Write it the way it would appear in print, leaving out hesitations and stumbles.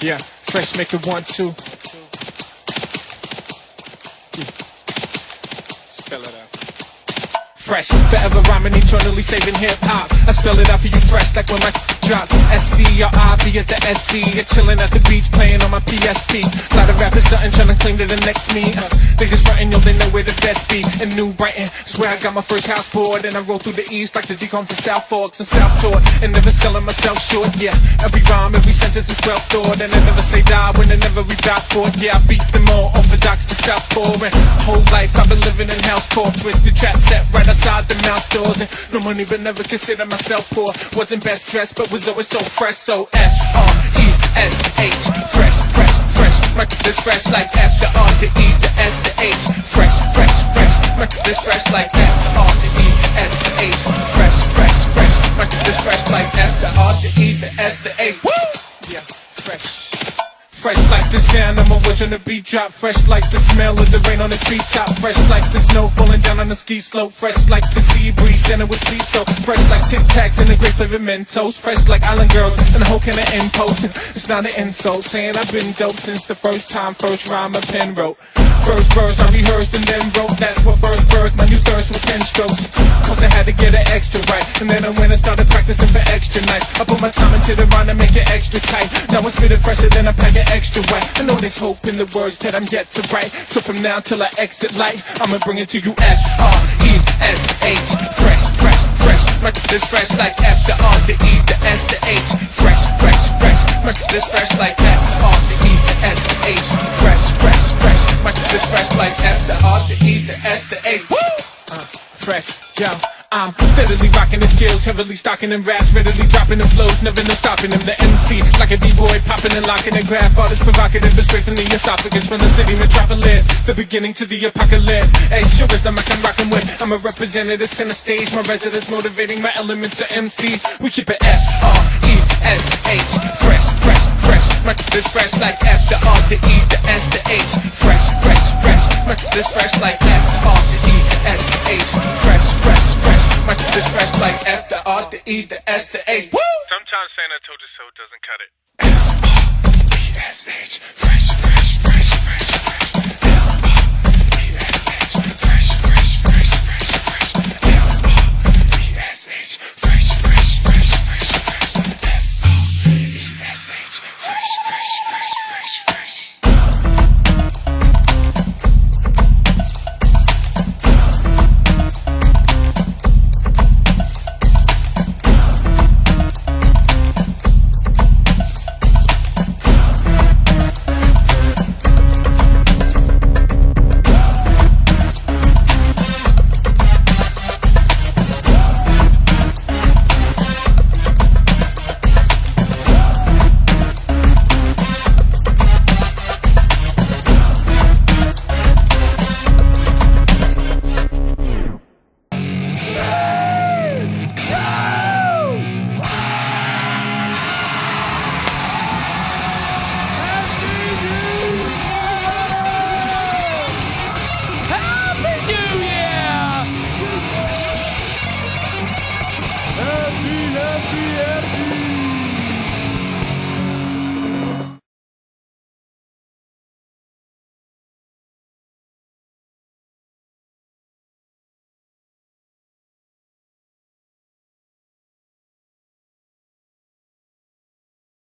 Yeah, fresh make it 1, 2. Spell it out. Fresh, forever rhyming, eternally saving hip-hop. I spell it out for you fresh, like when my drop. S-C-R-I-B at the S-C. You're chilling at the beach, playing on my PSP. A lot of rappers starting, trying to claim they're the next me. They just frontin', yo, they know where the best be. In New Brighton, swear I got my first house board. And I roll through the east like the decoms in South Forks and South Tour. And never selling myself short, yeah. Every rhyme, every sentence is well thought. And I never say die when I never rebound for it. Yeah, I beat them all, orthodox to Southpaw. And my whole life I've been living in house courts with the trap set right outside the mouse doors. And no money but never consider myself poor. Wasn't best dressed but was always so fresh. So F-R-E-S-H. Fresh, fresh, fresh. My this fresh like F, the R, the E, the S, the H. Fresh, fresh, fresh. My this fresh like F, R, the E, S, the H. Fresh, fresh, fresh. My this fresh like F, the R, the E, the S, the H. Woo! Yeah, fresh. Fresh like the sound of my voice on the beat drop. Fresh like the smell of the rain on the treetop. Fresh like the snow falling down on the ski slope. Fresh like the sea breeze and it with sea soap. Fresh like Tic Tacs and the great flavored Mentos. Fresh like Island Girls and the whole can of impulse. It's not an insult saying I've been dope since the first time, first rhyme a pen wrote. First verse I rehearsed and then wrote. That's what first birth my new thirst with 10 strokes. Cause I had to get it extra right. And then I went and started practicing for extra nights. I put my time into the rhyme to make it extra tight. Now I spit it fresher than I pack it extra wet. I know there's hope in the words that I'm yet to write. So from now till I exit light, I'ma bring it to you F-R-E-S-H. Fresh, fresh, fresh. My this fresh like F, the R, the E, the S, the H. Fresh, fresh, fresh. My this fresh like F, R, the E, the S, the H. Fresh, fresh, fresh. My this fresh like F, the R, the E, the S, the H. Woo! Fresh, yo. I'm steadily rocking the skills, heavily stocking them raps, readily dropping the flows, never no stopping them. The MC, like a B-boy, popping and locking the graph. Artists provocative, but straight from the esophagus, from the city metropolis, the beginning to the apocalypse. Hey, sure is the mic I'm rocking with. I'm a representative, center stage, my residents motivating my elements of MCs. We keep it F-R-E-S-H. Fresh, fresh, fresh. My this fresh like F, the R, the E, the S, the H. Fresh, fresh, fresh. My this fresh like F, R, the E, S, the H. Fresh, fresh, fresh. My this fresh like F, the R, the E, the S, the H. Woo! Sometimes saying I told you so doesn't cut it. F-R-E-S-H. Fresh.